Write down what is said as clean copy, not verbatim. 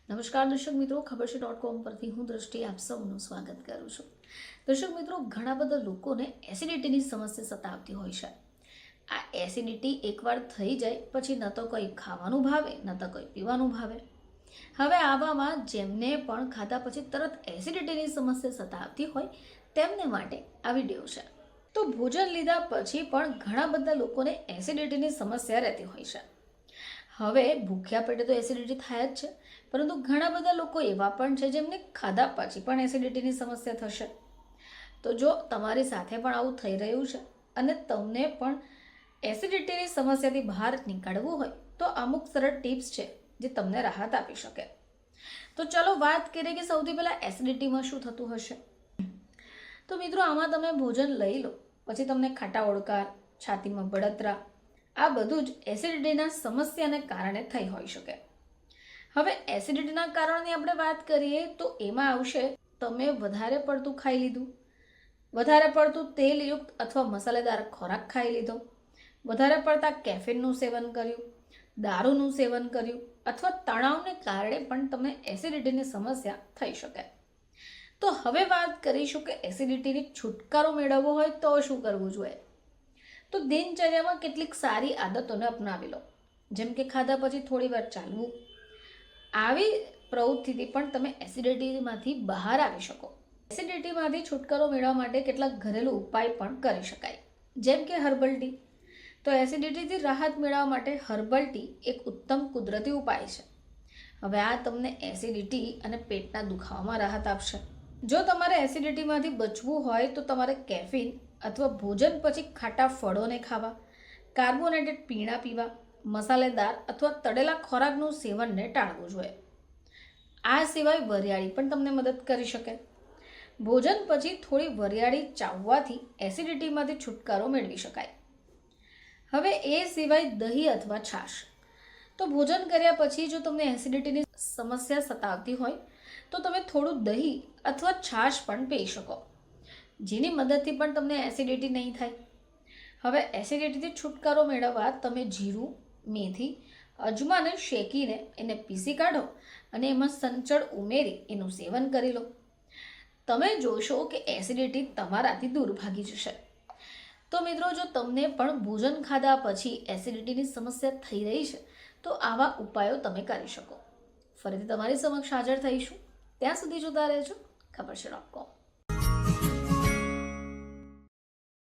નમસ્કાર દર્શક મિત્રો, ખબર છે .com પરથી હું દ્રષ્ટિ આપ સૌનું સ્વાગત કરું છું. દર્શક મિત્રો, ઘણા બધા લોકોને એસિડિટીની સમસ્યા સતાવતી હોય છે. આ એસિડિટી એકવાર થઈ જાય પછી ન તો કંઈ ખાવાનું ભાવે ન તો કંઈ પીવાનું ભાવે. હવે આવામાં જેમને પણ ખાધા પછી તરત એસિડિટીની સમસ્યા સતાવતી હોય તેમને માટે આ વિડીયો છે. તો ભોજન લીધા પછી પણ ઘણા બધા લોકોને એસિડિટીની સમસ્યા રહેતી હોય છે. હવે ભૂખ્યા પેટે તો એસિડિટી થાય જ છે, પરંતુ ઘણા બધા લોકો એવા પણ છે જેમને ખાધા પછી પણ એસિડિટીની સમસ્યા થશે. તો જો તમારી સાથે પણ આવું થઈ રહ્યું છે અને તમને પણ એસિડિટીની સમસ્યાથી બહાર નીકળવું હોય તો અમુક સરળ ટિપ્સ છે જે તમને રાહત આપી શકે. તો ચલો વાત કરીએ કે સૌથી પહેલાં એસિડિટીમાં શું થતું હશે. તો મિત્રો, આમાં તમે ભોજન લઈ લો પછી તમને ખાટા ઓડકાર, છાતીમાં બળતરા, આ બધું જ એસિડિટીના સમસ્યાને કારણે થઈ હોઈ શકે. હવે એસિડિટીના કારણની આપણે વાત કરીએ તો એમાં આવશે તમે વધારે પડતું ખાઈ લીધું, વધારે પડતું તેલયુક્ત અથવા મસાલેદાર ખોરાક ખાઈ લીધો, વધારે પડતા કેફીનનું સેવન કર્યું, દારૂનું સેવન કર્યું અથવા તણાવને કારણે પણ તમને એસિડિટીની સમસ્યા થઈ શકે. તો હવે વાત કરીશું કે એસિડિટીની છુટકારો મેળવવો હોય તો શું કરવું જોઈએ. તો દિનચર્યામાં કેટલીક સારી આદતોને અપનાવી લો, જેમ કે ખાધા પછી થોડી વાર ચાલવું. આવી પ્રવૃત્તિથી પણ તમે એસિડિટીમાંથી બહાર આવી શકો. એસિડિટીમાંથી છુટકારો મેળવવા માટે કેટલાક ઘરેલું ઉપાય પણ કરી શકાય, જેમ કે હર્બલ ટી. તો એસિડિટીથી રાહત મેળવવા માટે હર્બલ ટી એક ઉત્તમ કુદરતી ઉપાય છે. હવે આ તમને એસિડિટી અને પેટના દુખાવામાં રાહત આપશે. જો તમારે એસિડિટીમાંથી બચવું હોય તો તમારે કેફીન અથવા ભોજન પછી ખાટા ફળોને ખાવા, કાર્બોનેટેડ પીણા પીવા, મસાલેદાર અથવા તળેલા ખોરાકનું સેવનને ટાળવું જોઈએ. આ સિવાય વરિયાળી પણ તમને મદદ કરી શકે. ભોજન પછી થોડી વરિયાળી ચાવવાથી એસિડિટીમાંથી છુટકારો મેળવી શકાય. હવે એ સિવાય દહીં અથવા છાશ. તો ભોજન કર્યા પછી જો તમને એસિડિટીની સમસ્યા સતાવતી હોય તો તમે થોડું દહીં અથવા છાશ પણ પી શકો, જેની મદદથી પણ તમને એસિડિટી નહીં થાય. હવે એસિડિટીથી છુટકારો મેળવવા તમે જીરું, મેથી, અજમાને શેકીને એને પીસી કાઢો અને એમાં સંચળ ઉમેરી એનું સેવન કરી લો. તમે જોશો કે એસિડિટી તમારાથી દૂર ભાગી જશે. તો મિત્રો, જો તમને પણ ભોજન ખાધા પછી એસિડિટીની સમસ્યા થઈ રહી છે તો આવા ઉપાયો તમે કરી શકો. ફરીથી તમારી સમક્ષ હાજર થઈશું. ત્યાં સુધી જોતા રહેજો ખબર છે .com.